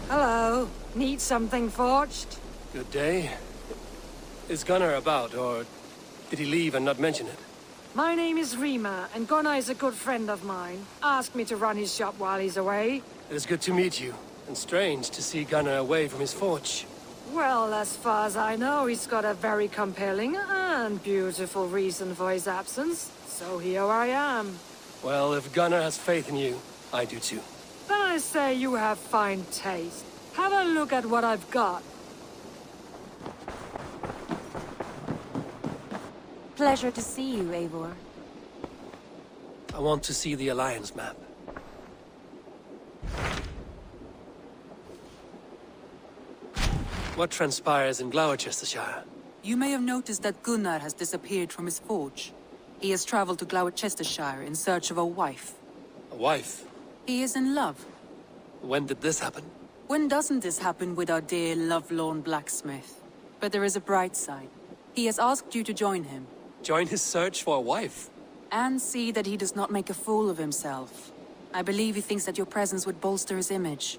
Hello. Need something forged? Good day. Is Gunnar about, or did he leave and not mention it? My name is Rima, and Gunnar is a good friend of mine. Asked me to run his shop while he's away. It is good to meet you, and strange to see Gunnar away from his forge. Well, as far as I know, he's got a very compelling and beautiful reason for his absence. So here I am. Well, if Gunnar has faith in you, I do too. Then I say you have fine taste. Have a look at what I've got. Pleasure to see you, Eivor. I want to see the Alliance map. What transpires in Glowecestrescire? You may have noticed that Gunnar has disappeared from his forge. He has traveled to Glowecestrescire in search of a wife. A wife? He is in love. When did this happen? When doesn't this happen with our dear lovelorn blacksmith? But there is a bright side. He has asked you to join him. Join his search for a wife? And see that he does not make a fool of himself. I believe he thinks that your presence would bolster his image.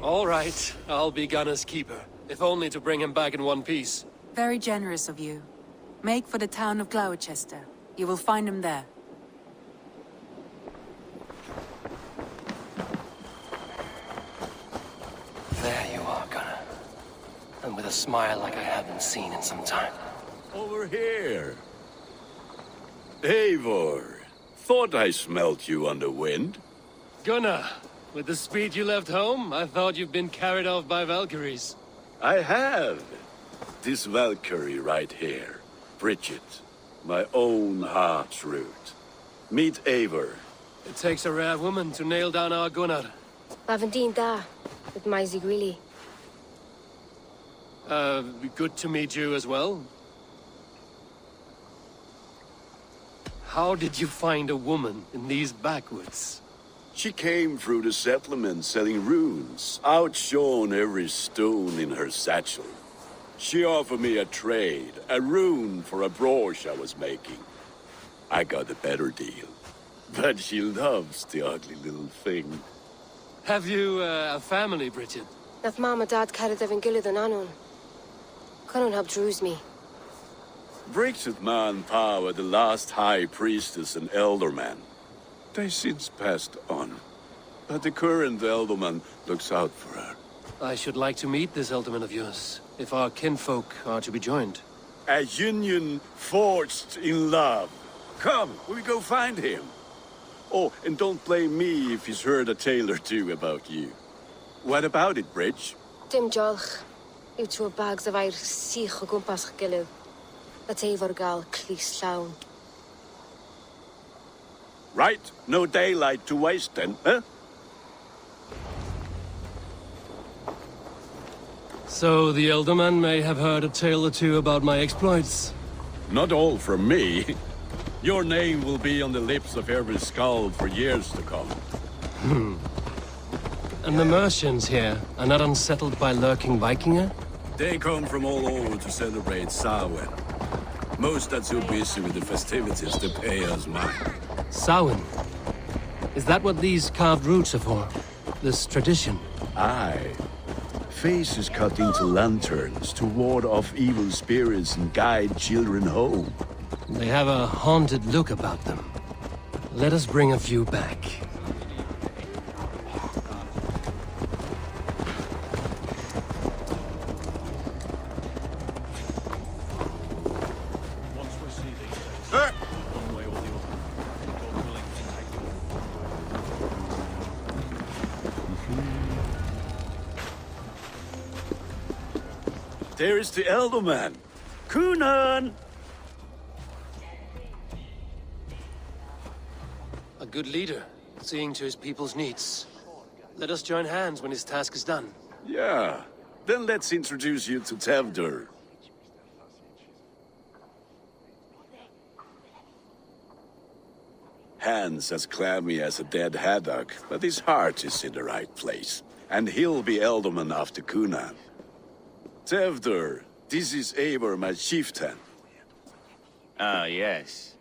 All right, I'll be Gunnar's keeper, if only to bring him back in one piece. Very generous of you. Make for the town of Glowechester. You will find him there. There you are, Gunnar. And with a smile like I haven't seen in some time. Over here. Eivor, thought I smelt you on the wind. Gunnar, with the speed you left home, I thought you'd been carried off by Valkyries. I have. This Valkyrie right here. Bridget. My own heart's root. Meet Eivor. It takes a rare woman to nail down our Gunnar. Lavendine da, with my Zigrilli. Good to meet you as well. How did you find a woman in these backwoods? She came through the settlement selling runes, outshone every stone in her satchel. She offered me a trade, a rune for a brooch I was making. I got a better deal. But she loves the ugly little thing. Have you a family, Bridget? Nath Mom and Dad carried Evan Gillid and Anon. Couldn't help drues me. Bridget Man Pa were the last high priestess and elderman. They since passed on. But the current elderman looks out for her. I should like to meet this elderman of yours, if our kinfolk are to be joined. A union forged in love. Come, we go find him. Oh, and don't blame me if he's heard a tale or two about you. What about it, Bridge? Dim jolch. You two bags of air sich o gwmpas gilydd. That Eivor gal clis llawn. Right, no daylight to waste then, huh? So the elderman may have heard a tale or two about my exploits. Not all from me. Your name will be on the lips of every skull for years to come. And the merchants here are not unsettled by lurking Vikinger? They come from all over to celebrate Samhain. Most are too busy with the festivities to pay us mind. Samhain? Is that what these carved roots are for? This tradition? Aye. Faces cut into lanterns to ward off evil spirits and guide children home. They have a haunted look about them. Let us bring a few back. There is the Elderman. Kunan! A good leader, seeing to his people's needs. Let us join hands when his task is done. Yeah. Then let's introduce you to Tevdur. Hands as clammy as a dead haddock, but his heart is in the right place. And he'll be Elderman after Kunan. Tevdur, this is Eivor, my chieftain. Ah, yes.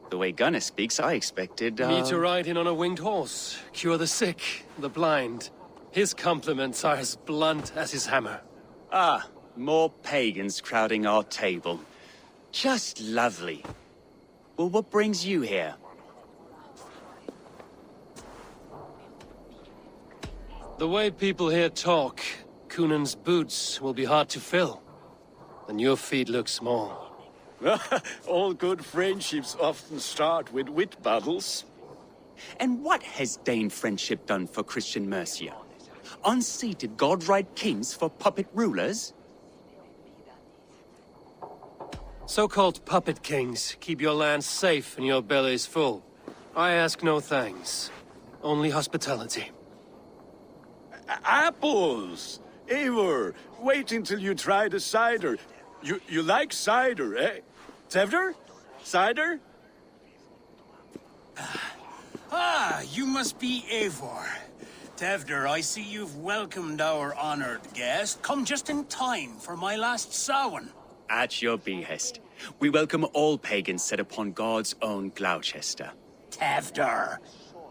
The way Gunnar speaks, I expected, Me to ride in on a winged horse, cure the sick, the blind. His compliments are as blunt as his hammer. Ah, more pagans crowding our table. Just lovely. Well, what brings you here? The way people here talk, Cunan's boots will be hard to fill. And your feet look small. All good friendships often start with wit battles. And what has Dane friendship done for Christian Mercia? Unseated godright kings for puppet rulers? So-called puppet kings keep your lands safe and your bellies full. I ask no thanks, only hospitality. Apples! Eivor, wait until you try the cider. You like cider, eh? Tevder? Cider? Ah, you must be Eivor. Tevder, I see you've welcomed our honored guest. Come just in time for my last Samhain. At your behest. We welcome all pagans set upon God's own Gloucester. Tevder,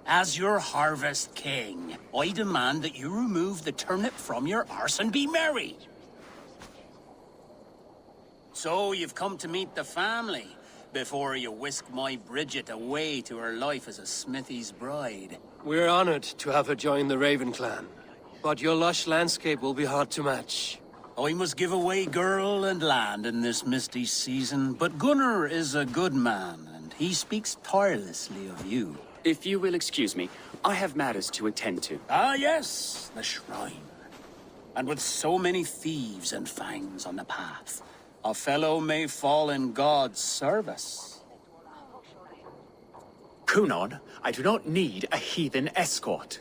as your harvest king, I demand that you remove the turnip from your arse and be merry. So you've come to meet the family, before you whisk my Bridget away to her life as a smithy's bride. We're honored to have her join the Raven clan. But your lush landscape will be hard to match. I must give away girl and land in this misty season, but Gunnar is a good man, and he speaks tirelessly of you. If you will excuse me, I have matters to attend to. Ah, yes, the shrine. And with so many thieves and fangs on the path, a fellow may fall in God's service. Cunon, I do not need a heathen escort.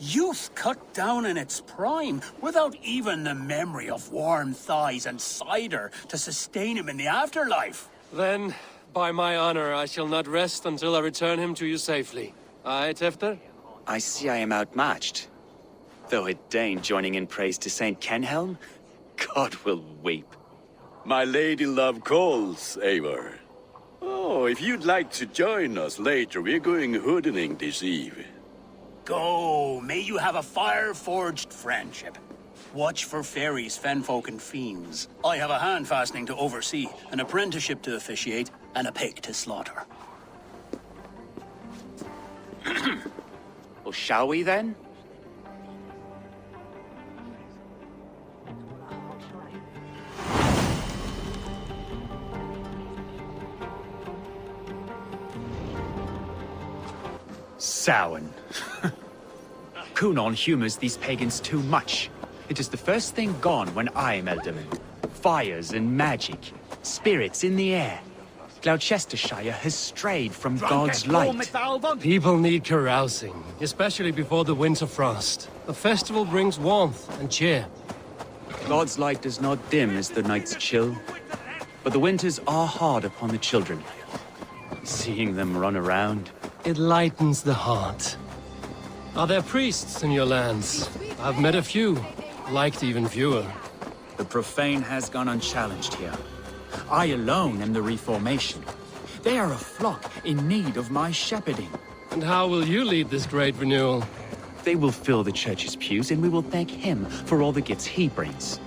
Youth cut down in its prime, without even the memory of warm thighs and cider to sustain him in the afterlife. Then, by my honor, I shall not rest until I return him to you safely. Aye, Tefter? I see I am outmatched. Though a Dane joining in praise to Saint Kenhelm, God will weep. My lady love calls, Eivor. Oh, if you'd like to join us later, we're going hoodening this eve. Go, may you have a fire-forged friendship. Watch for fairies, fenfolk, and fiends. I have a hand fastening to oversee, an apprenticeship to officiate, and a pig to slaughter. Well, shall we then? Samhain. Cunon humors these pagans too much. It is the first thing gone when I am Elderman. Fires and magic, spirits in the air. Gloucestrescire has strayed from God's light. People need carousing, especially before the winter frost. A festival brings warmth and cheer. God's light does not dim as the nights chill, but the winters are hard upon the children. Seeing them run around, It lightens the heart. Are there priests in your lands? I've met a few, liked even fewer. The profane has gone unchallenged here. I alone am the Reformation. They are a flock in need of my shepherding. And how will you lead this great renewal? they will fill the church's pews, and we will thank him for all the gifts he brings.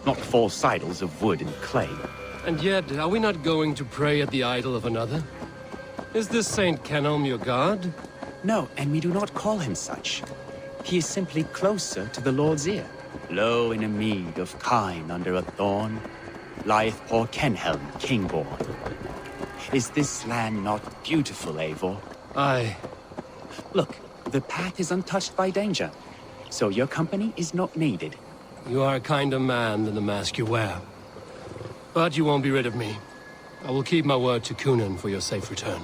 Not false idols of wood and clay. And yet, are we not going to pray at the idol of another? Is this Saint Kenelm your god? No, and we do not call him such. He is simply closer to the Lord's ear. Low in a mead of kine under a thorn, lieth poor Kenhelm, king-born. Is this land not beautiful, Eivor? Aye. Look, the path is untouched by danger, so your company is not needed. You are a kinder man than the mask you wear. But you won't be rid of me. I will keep my word to Cunan for your safe return.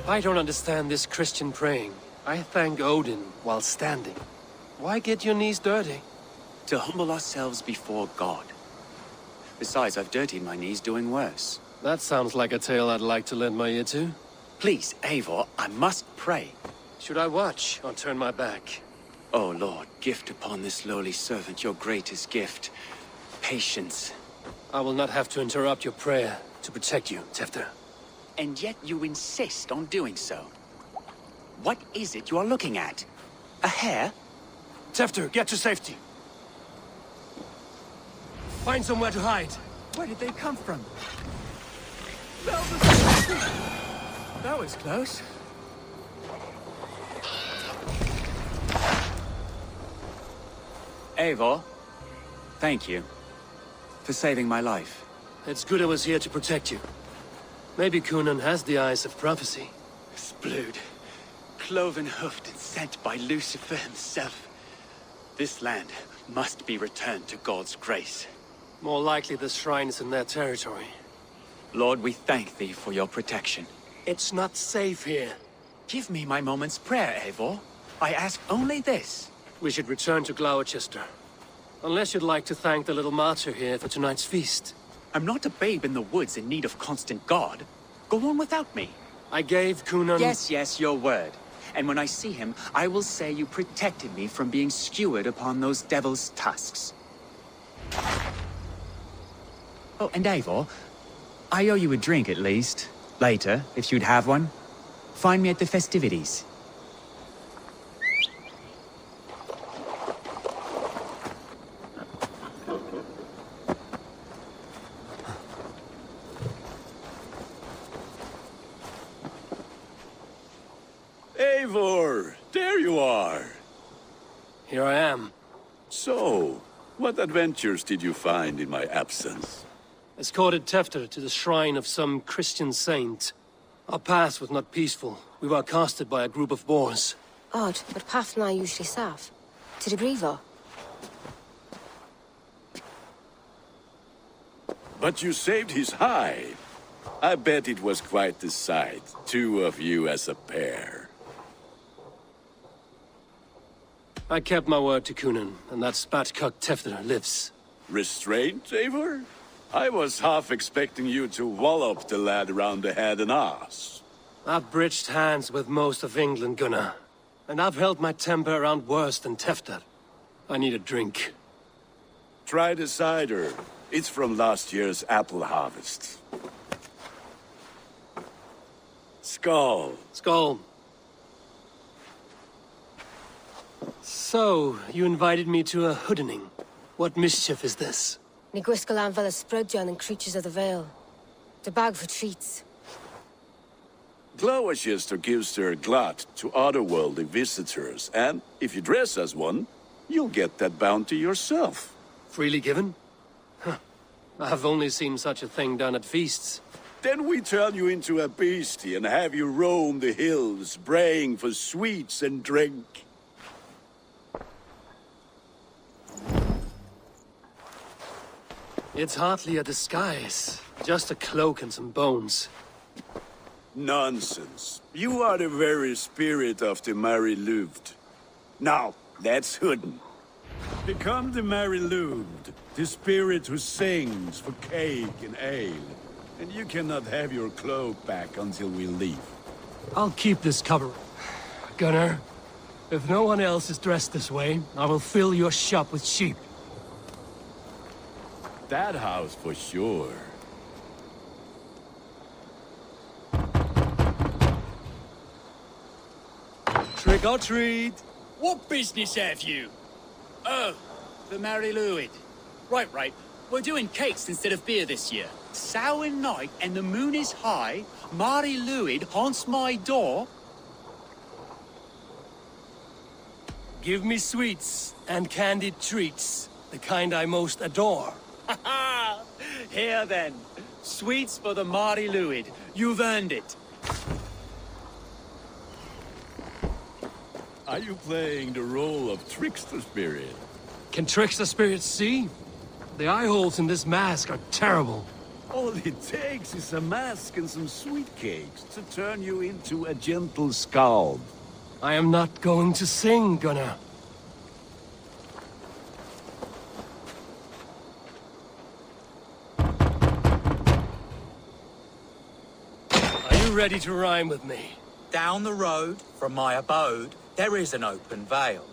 I don't understand this Christian praying. I thank Odin while standing. Why get your knees dirty? To humble ourselves before God. Besides, I've dirtied my knees doing worse. That sounds like a tale I'd like to lend my ear to. Please, Eivor, I must pray. Should I watch or turn my back? Oh Lord, gift upon this lowly servant your greatest gift. Patience. I will not have to interrupt your prayer to protect you, Tefter. And yet you insist on doing so. What is it you are looking at? A hare? Tefter, get to safety. Find somewhere to hide. Where did they come from? That was close. Eivor, thank you for saving my life. It's good I was here to protect you. Maybe Cunan has the eyes of prophecy. Splood, cloven-hoofed and sent by Lucifer himself. This land must be returned to God's grace. More likely the shrine is in their territory. Lord, we thank thee for your protection. It's not safe here. Give me my moment's prayer, Eivor. I ask only this. We should return to Glowecester. Unless you'd like to thank the little martyr here for tonight's feast. I'm not a babe in the woods in need of constant guard. Go on without me. I gave Cunan... Yes, your word. And when I see him, I will say you protected me from being skewered upon those devil's tusks. Oh, and Eivor, I owe you a drink at least. Later, if you'd have one. Find me at the festivities. Eivor, there you are. Here I am. So, what adventures did you find in my absence? Escorted Tefter to the shrine of some Christian saint. Our path was not peaceful. We were accosted by a group of boars. Odd, but path na usually safe. To the Grievo. But you saved his hide. I bet it was quite the sight. Two of you as a pair. I kept my word to Cunan, and that spatcock Tefter lives. Restraint, Eivor? I was half expecting you to wallop the lad around the head and ass. I've bridged hands with most of England, Gunnar. And I've held my temper around worse than Tefter. I need a drink. Try the cider. It's from last year's apple harvest. Skull. Skull. So, you invited me to a hoodening. What mischief is this? Ni gwisgolan fel y Sprydjon and creatures of the Vale. The bag for treats. Glowecester gives their glut to otherworldly visitors, and if you dress as one, you'll get that bounty yourself. Freely given? Huh. I've only seen such a thing done at feasts. Then we turn you into a beastie and have you roam the hills, braying for sweets and drink. It's hardly a disguise. Just a cloak and some bones. Nonsense. You are the very spirit of the Mary Louved. Now, let's hooden. Become the Mary Louved, the spirit who sings for cake and ale. And you cannot have your cloak back until we leave. I'll keep this cover. Gunnar, if no one else is dressed this way, I will fill your shop with sheep. That house for sure. Trick or treat! What business have you? Oh, the Mary Louid. Right. We're doing cakes instead of beer this year. Samhain night and the moon is high. Mary Louid haunts my door. Give me sweets and candied treats, the kind I most adore. Here then. Sweets for the Mary Louid. You've earned it. Are you playing the role of trickster spirit? Can trickster spirits see? The eye holes in this mask are terrible. All it takes is a mask and some sweet cakes to turn you into a gentle scald. I am not going to sing, Gunnar. Are you ready to rhyme with me? Down the road from my abode, there is an open vale.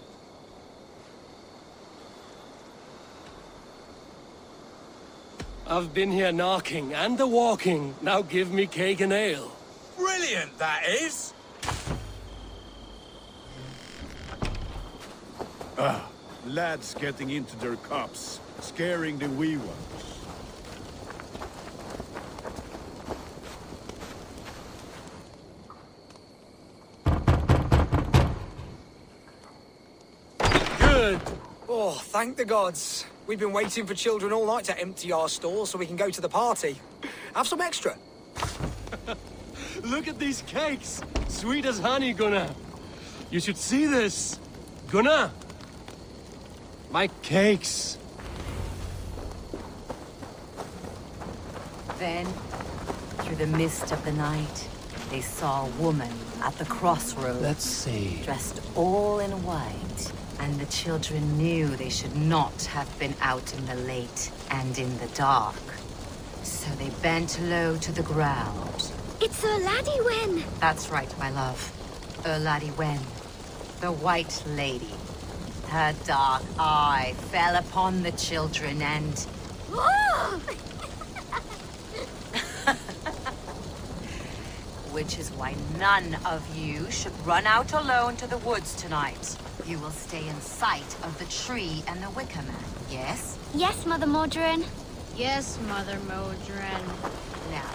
I've been here knocking and the walking. Now give me cake and ale. Brilliant, that is! Lads getting into their cups, scaring the wee ones. Good. Oh, thank the gods. We've been waiting for children all night to empty our stalls so we can go to the party. Have some extra. Look at these cakes. Sweet as honey, Gunnar. You should see this. Gunnar. My cakes. Then, through the mist of the night, they saw a woman at the crossroads. Let's see. Dressed all in white. And the children knew they should not have been out in the late and in the dark. So they bent low to the ground. It's a laddie Wen. That's right, my love. Laddie Wen. The White Lady. Her dark eye fell upon the children and... Oh! Which is why none of you should run out alone to the woods tonight. You will stay in sight of the tree and the Wicker Man, yes? Yes, Mother Modron. Yes, Mother Modron. Now,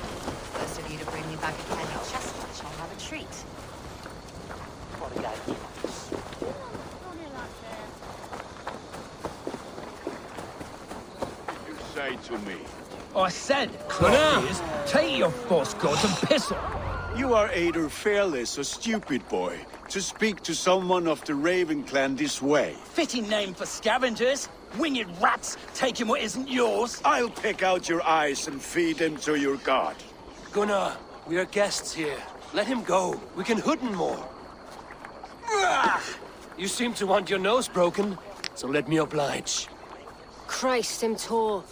those of you to bring me back a candy chestnut shall have a treat. You say to me. I said, Gunnar! take your false gods and piss off. You are either fearless or stupid, boy, to speak to someone of the Raven clan this way. Fitting name for scavengers. Winged rats taking what isn't yours. I'll pick out your eyes and feed them to your god. Gunnar, we are guests here. Let him go. We can hood him more. You seem to want your nose broken, so let me oblige. Christ, him tall.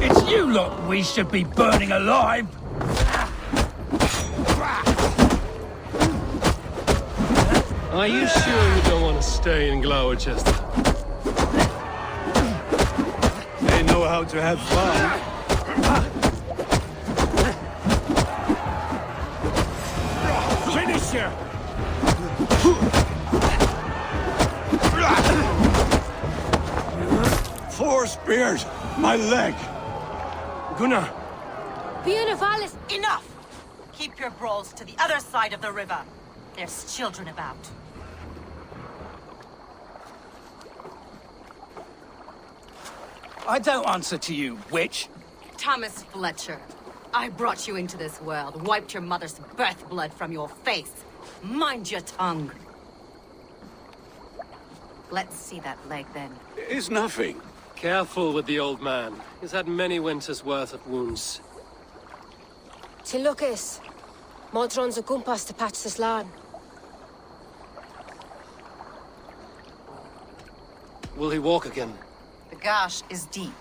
It's you lot we should be burning alive. Are you sure you don't want to stay in Glowecester? They know how to have fun. Finish her! Four spears! My leg! Gunnar! Beautiful. Enough! Keep your brawls to the other side of the river. There's children about. I don't answer to you, witch. Thomas Fletcher, I brought you into this world, wiped your mother's birth blood from your face. Mind your tongue. Let's see that leg, then. It's nothing. Careful with the old man. He's had many winters' worth of wounds. Lucas. Modron's a gumpas to patch this land. Will he walk again? The gash is deep.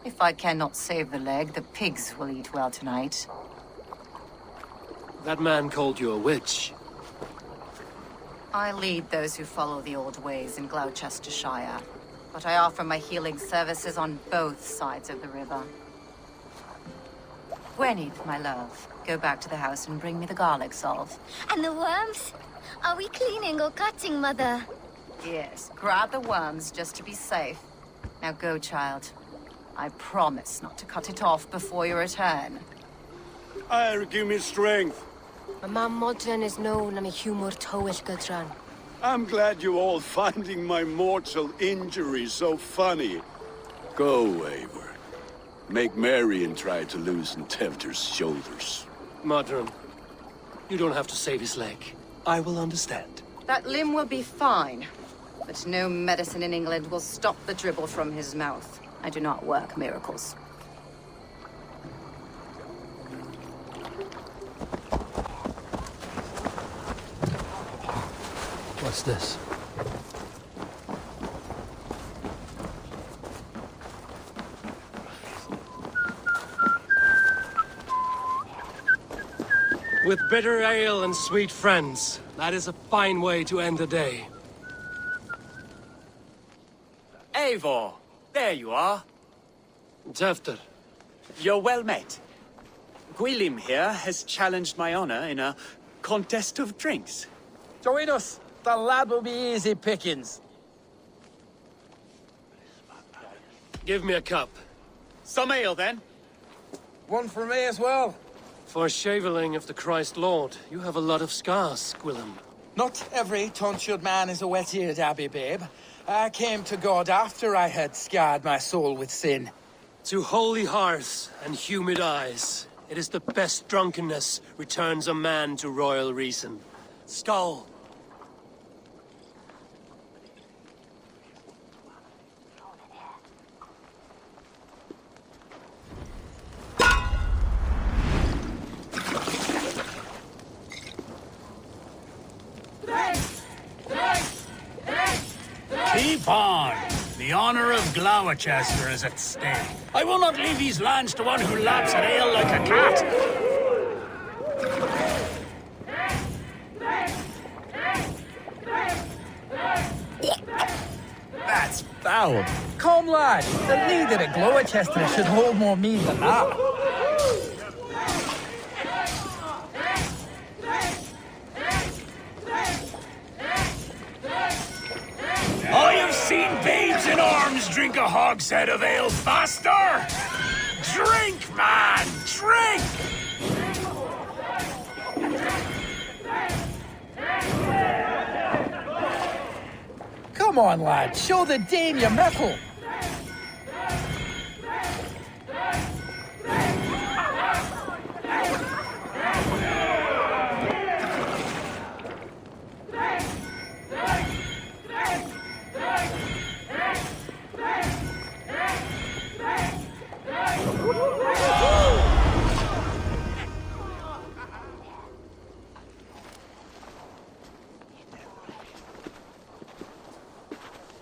If I cannot save the leg, the pigs will eat well tonight. That man called you a witch. I lead those who follow the old ways in Glowecestrescire, but I offer my healing services on both sides of the river. Gwyneth, my love, go back to the house and bring me the garlic salve. And the worms? Are we cleaning or cutting, Mother? Yes, grab the worms just to be safe. Now go, child. I promise not to cut it off before your return. Give me strength. My Mam Modron is known and a humor towish Gudran. I'm glad you all finding my mortal injury so funny. Go, Eivor. Make merry and try to loosen Tevter's shoulders. Modron, you don't have to save his leg. I will understand. That limb will be fine, but no medicine in England will stop the dribble from his mouth. I do not work miracles. What's this? With bitter ale and sweet friends, that is a fine way to end the day. Eivor, there you are. Tefter. You're well met. Gwilym here has challenged my honor in a contest of drinks. Join us. The lad will be easy pickings. Give me a cup. Some ale, then. One for me as well. For shaveling of the Christ Lord, you have a lot of scars, Gwilym. Not every tonsured man is a wet-eared abbey, babe. I came to God after I had scarred my soul with sin. To holy hearths and humid eyes, it is the best drunkenness returns a man to royal reason. Skull! Keep on! The honor of Glowecestrescire is at stake. I will not leave these lands to one who laps at ale like a cat! That's foul. Come, lad. The leader of Glowecestrescire should hold more mead than that. I have seen babes in arms drink a hogshead of ale faster! Drink, man! Drink! Come on, lad. Show the Dane your mettle.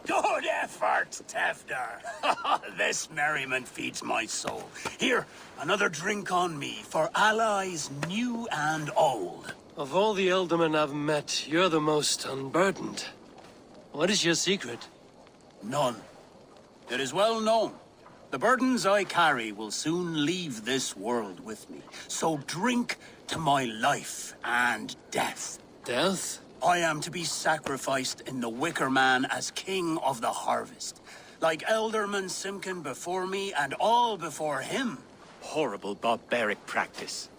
Good effort, Tefter. This merriment feeds my soul. Here, another drink on me for allies new and old. Of all the Ealdormen I've met, you're the most unburdened. What is your secret? None. It is well known. The burdens I carry will soon leave this world with me. So drink to my life and death. Death? I am to be sacrificed in the Wicker Man as king of the harvest. Like Elderman Simkin before me and all before him. Horrible barbaric practice.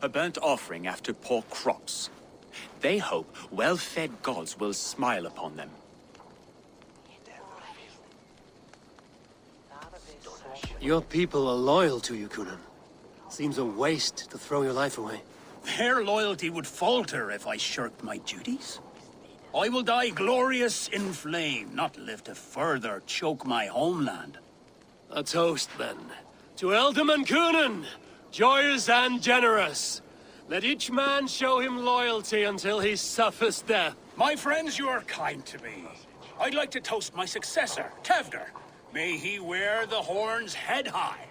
A burnt offering after poor crops. They hope well-fed gods will smile upon them. Your people are loyal to you, Kunan. Seems a waste to throw your life away. Their loyalty would falter if I shirked my duties. I will die glorious in flame, not live to further choke my homeland. A toast, then. To Ealdorman Kunan, joyous and generous. Let each man show him loyalty until he suffers death. My friends, you are kind to me. I'd like to toast my successor, Tefter. May he wear the horns head high.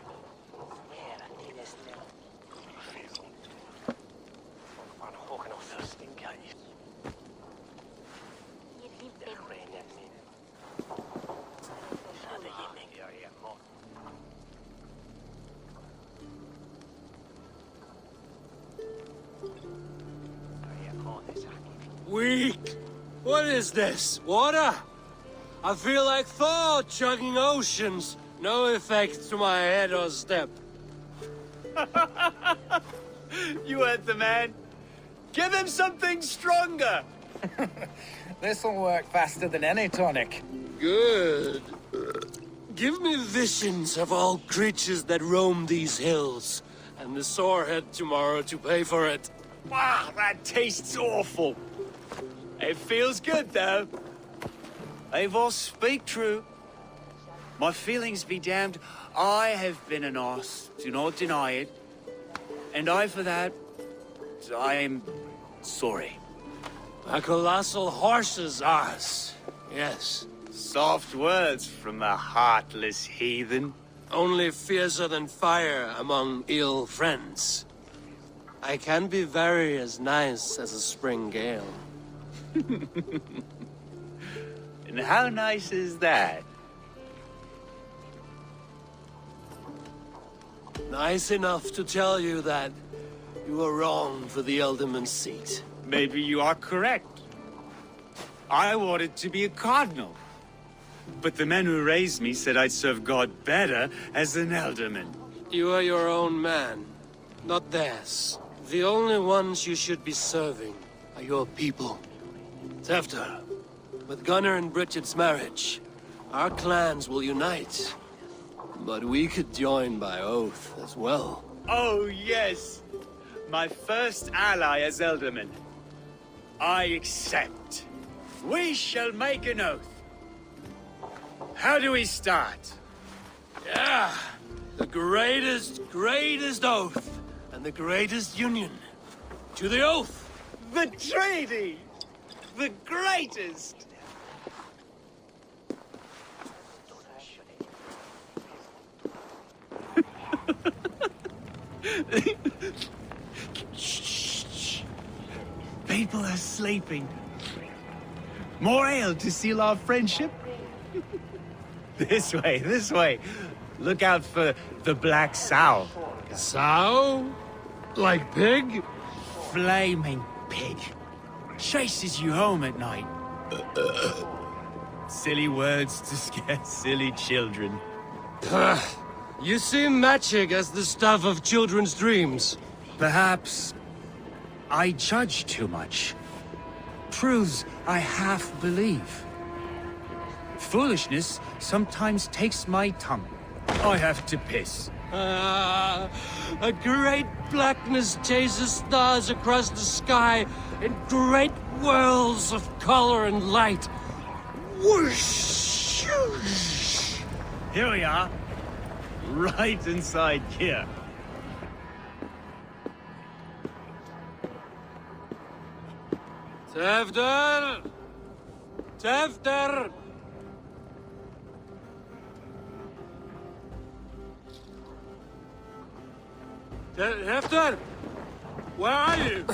Weak! What is this? Water? I feel like Thor chugging oceans. No effect to my head or step. You heard the man. Give him something stronger. This'll work faster than any tonic. Good. Give me visions of all creatures that roam these hills, and the sorehead tomorrow to pay for it. Wow, that tastes awful. It feels good, though. Eivor, speak true. My feelings be damned. I have been an arse, do not deny it. And I, for that, I am sorry. A colossal horse's arse. Yes. Soft words from the heartless heathen. Only fiercer than fire among ill friends. I can be very as nice as a spring gale. And how nice is that? Nice enough to tell you that you were wrong for the Elderman's seat. Maybe you are correct. I wanted to be a cardinal. But the men who raised me said I'd serve God better as an Elderman. You are your own man, not theirs. The only ones you should be serving are your people. Tefter, with Gunnar and Bridget's marriage, our clans will unite. But we could join by oath as well. Oh, yes. My first ally as Elderman. I accept. We shall make an oath. How do we start? Yeah! The greatest oath, and the greatest union. To the oath! The treaty! The greatest! Shh. People are sleeping. More ale to seal our friendship? This way. Look out for the black sow. Sow? Like pig? Flaming pig. Chases you home at night. Silly words to scare silly children. You see magic as the stuff of children's dreams. Perhaps I judge too much. Truths I half believe. Foolishness sometimes takes my tongue. I have to piss. A great blackness chases stars across the sky in great whirls of color and light. Whoosh! Here we are. Right inside here. Tefter! Tefter! Tefter! Where are you?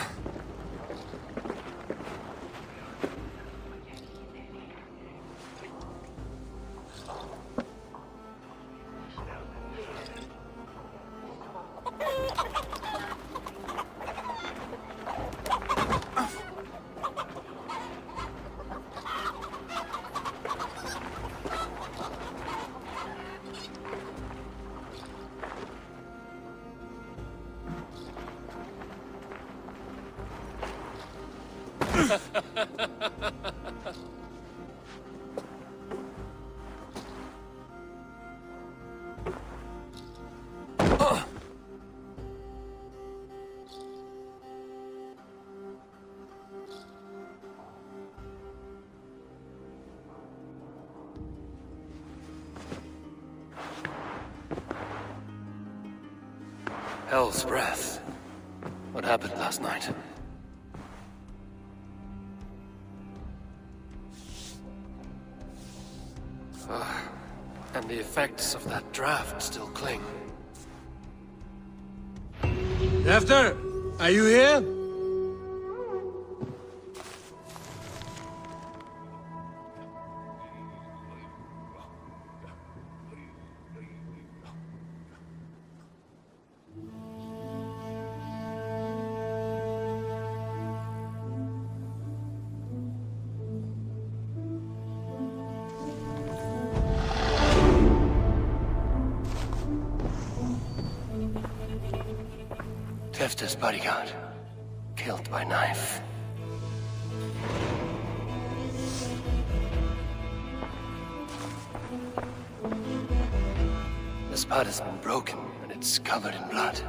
Hell's breath. What happened last night? And the effects of that draft still cling. Tefter, are you here? Tefter's bodyguard, killed by knife. The spot has been broken, and it's covered in blood.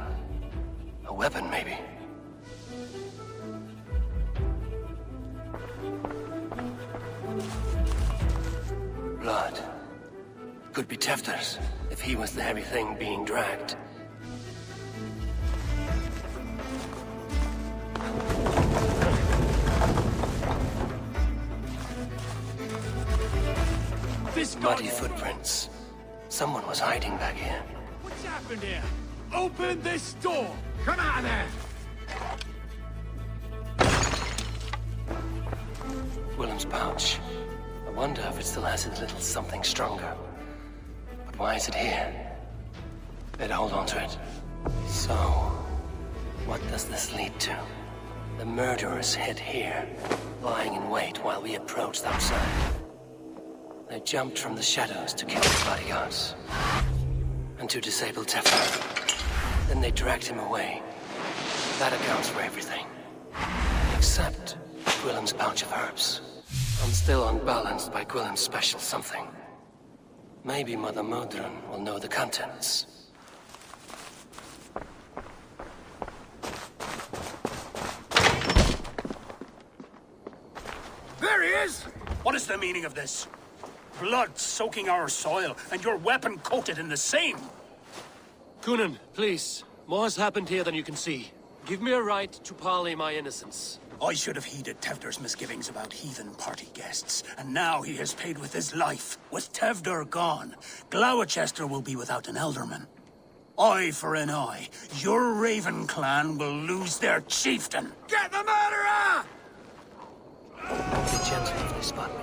A weapon, maybe. Blood. Could be Tefter's, if he was the heavy thing being dragged. Muddy footprints. Someone was hiding back here. What's happened here? Open this door! Come out of there! Willem's pouch. I wonder if it still has a little something stronger. But why is it here? Better hold on to it. So, what does this lead to? The murderers hid here, lying in wait while we approached outside. They jumped from the shadows to kill the bodyguards. And to disable Teflon. Then they dragged him away. That accounts for everything. Except Gwillem's pouch of herbs. I'm still unbalanced by Gwillem's special something. Maybe Mother Modron will know the contents. There he is! What is the meaning of this? Blood soaking our soil, and your weapon coated in the same! Kunan, please. More has happened here than you can see. Give me a right to parley my innocence. I should have heeded Tevder's misgivings about heathen party guests, and now he has paid with his life. With Tevder gone, Glowecester will be without an alderman. Eye for an eye. Your Raven clan will lose their chieftain. Get the murderer! Be gentle if they spot me.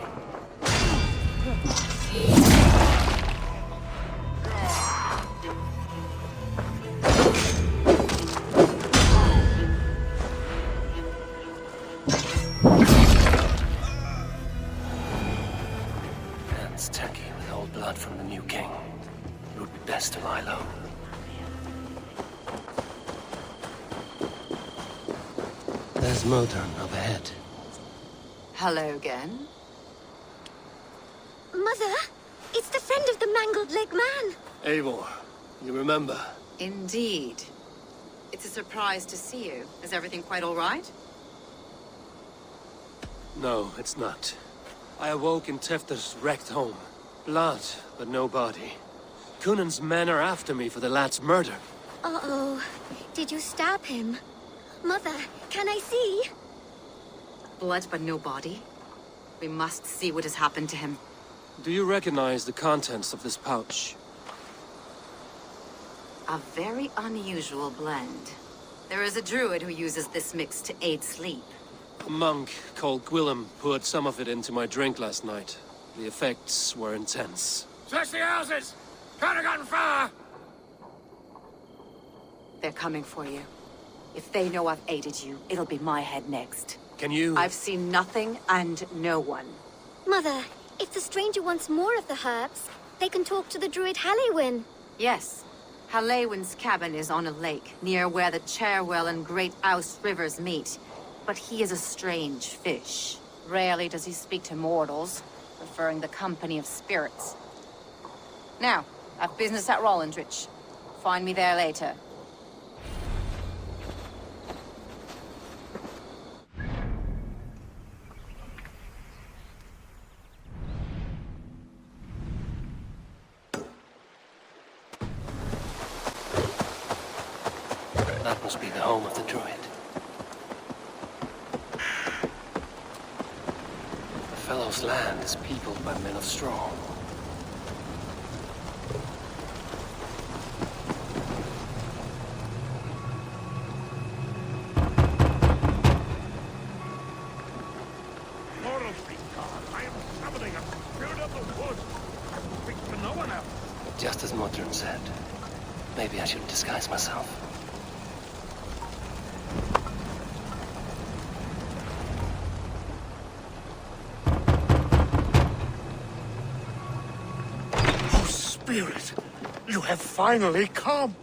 Hands tacky with old blood from the new king. It would be best to lie low. There's Modron up ahead. Hello again. Mother, it's the friend of the mangled leg man. Eivor, you remember? Indeed. It's a surprise to see you. Is everything quite all right? No, it's not. I awoke in Tefder's wrecked home. Blood, but no body. Kunan's men are after me for the lad's murder. Uh-oh. Did you stab him? Mother, can I see? Blood but no body? We must see what has happened to him. Do you recognize the contents of this pouch? A very unusual blend. There is a druid who uses this mix to aid sleep. A monk called Gwillem poured some of it into my drink last night. The effects were intense. Search the houses! Could have gotten far! They're coming for you. If they know I've aided you, it'll be my head next. Can you... I've seen nothing and no one. Mother, if the stranger wants more of the herbs, they can talk to the druid Halewyn. Yes. Halewyn's cabin is on a lake, near where the Cherwell and Great Ouse rivers meet. But he is a strange fish. Rarely does he speak to mortals, preferring the company of spirits. Now, I've business at Rollindrich. Find me there later. That must be the home of the druid. The fellow's land is peopled by men of straw. I am summoning a spirit of the woods. I will speak to no one else. Just as Modron said. Maybe I should disguise myself. Oh, Spirit, you have finally come.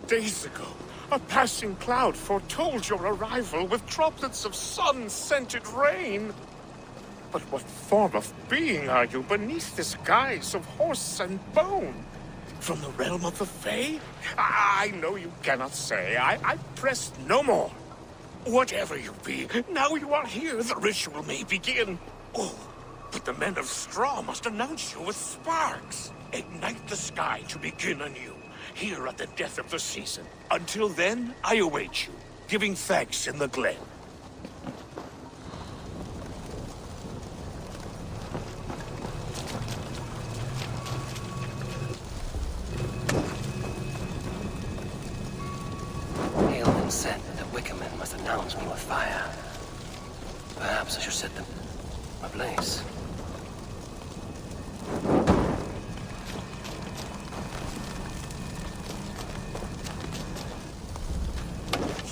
Days ago, a passing cloud foretold your arrival with droplets of sun-scented rain. But what form of being are you beneath this guise of horse and bone? From the realm of the Fae? I know you cannot say. I press no more. Whatever you be, now you are here, the ritual may begin. Oh, but the men of straw must announce you with sparks. Ignite the sky to begin anew, here at the death of the season. Until then, I await you, giving thanks in the glen. Said that the Wicker-men must announce me with fire. Perhaps I should set them. A blaze.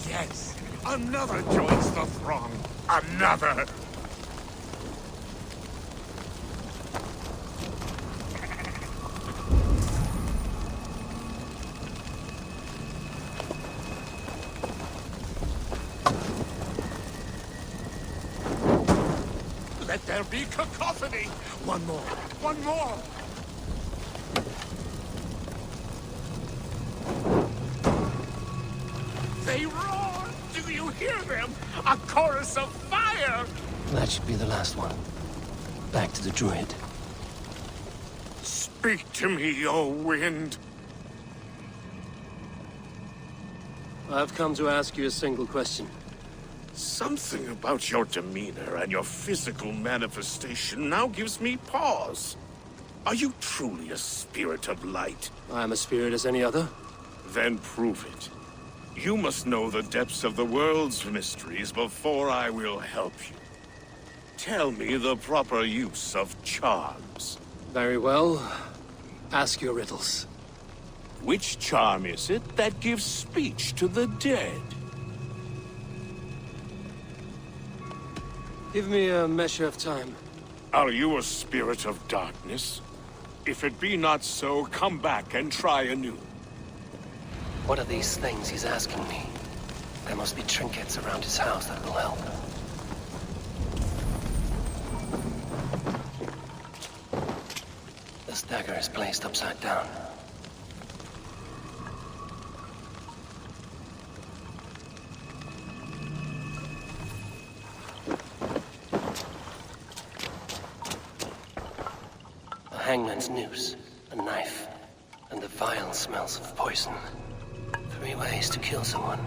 Yes, another joins the throng. Another! Let there be cacophony! One more! One more! They roar! Do you hear them? A chorus of fire! That should be the last one. Back to the druid. Speak to me, O wind! I've come to ask you a single question. Something about your demeanor and your physical manifestation now gives me pause. Are you truly a spirit of light? I am a spirit as any other. Then prove it. You must know the depths of the world's mysteries before I will help you. Tell me the proper use of charms. Very well. Ask your riddles. Which charm is it that gives speech to the dead? Give me a measure of time. Are you a spirit of darkness? If it be not so, come back and try anew. What are these things he's asking me? There must be trinkets around his house that will help. This dagger is placed upside down. Hangman's noose, a knife, and the vile smells of poison. 3 ways to kill someone.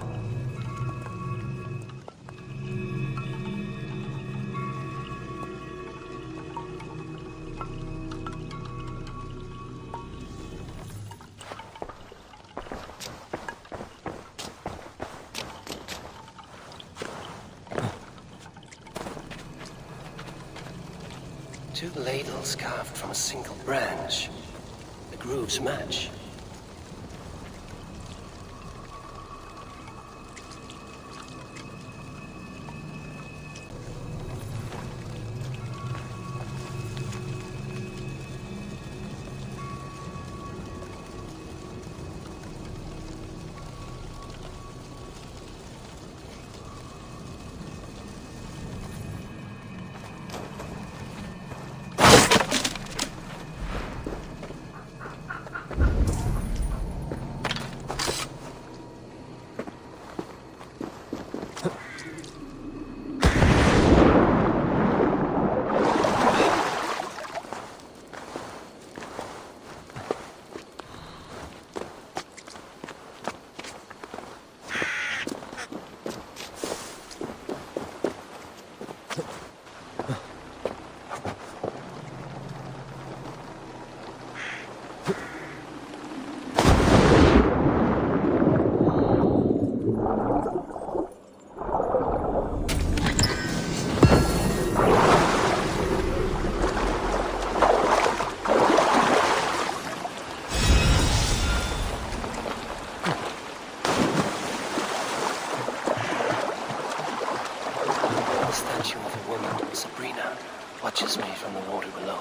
Two ladles carved from a single branch. The grooves match. Watches me from the water below.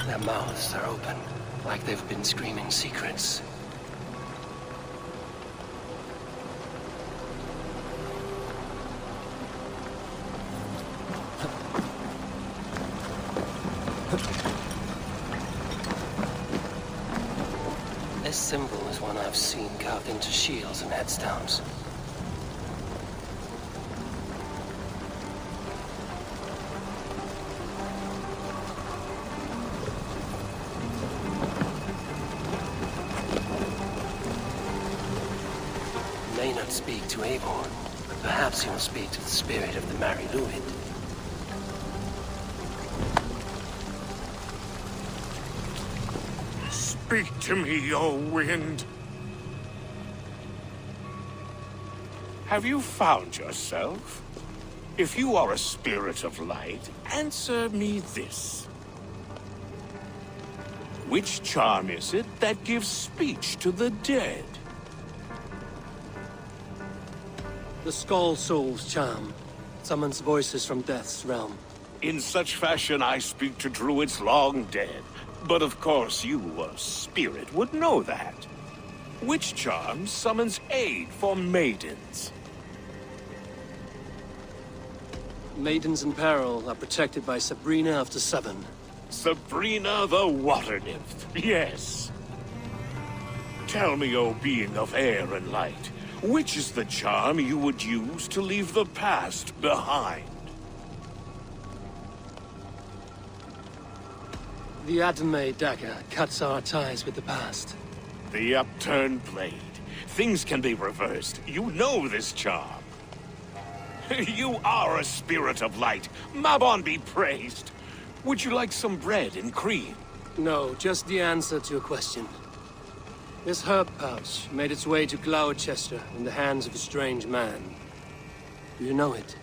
Their mouths are open, like they've been screaming secrets. This symbol is one I've seen carved into shields and headstones. may not speak to Eivor, but perhaps he will speak to the spirit of the Mary Luid. Speak to me, O wind. Have you found yourself? If you are a spirit of light, answer me this. Which charm is it that gives speech to the dead? The Skull Soul's charm summons voices from Death's realm. In such fashion I speak to druids long dead. But of course you, a spirit, would know that. Which charm summons aid for maidens? Maidens in peril are protected by Sabrina of the Seven. Sabrina the Water Nymph, yes. Tell me, O being of air and light, which is the charm you would use to leave the past behind? The Adame dagger cuts our ties with the past. The upturned blade. Things can be reversed. You know this charm. You are a spirit of light. Mabon be praised. Would you like some bread and cream? No, just the answer to a question. This herb pouch made its way to Glowecester in the hands of a strange man. Do you know it?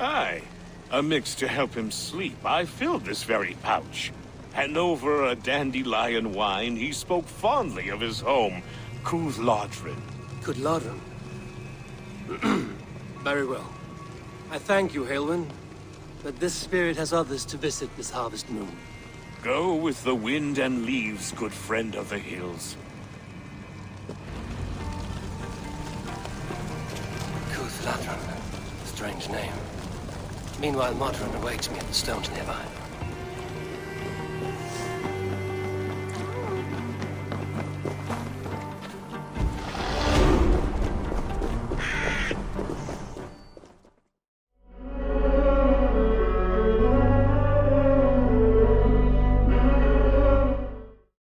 Aye. A mix to help him sleep. I filled this very pouch. And over a dandelion wine, he spoke fondly of his home, Cúthládrin. Cúthládrin? Very well. I thank you, Haelwyn, but this spirit has others to visit this harvest moon. Go with the wind and leaves, good friend of the hills. Cúthládrin. Strange name. Meanwhile, Modron awaits me at the stones nearby.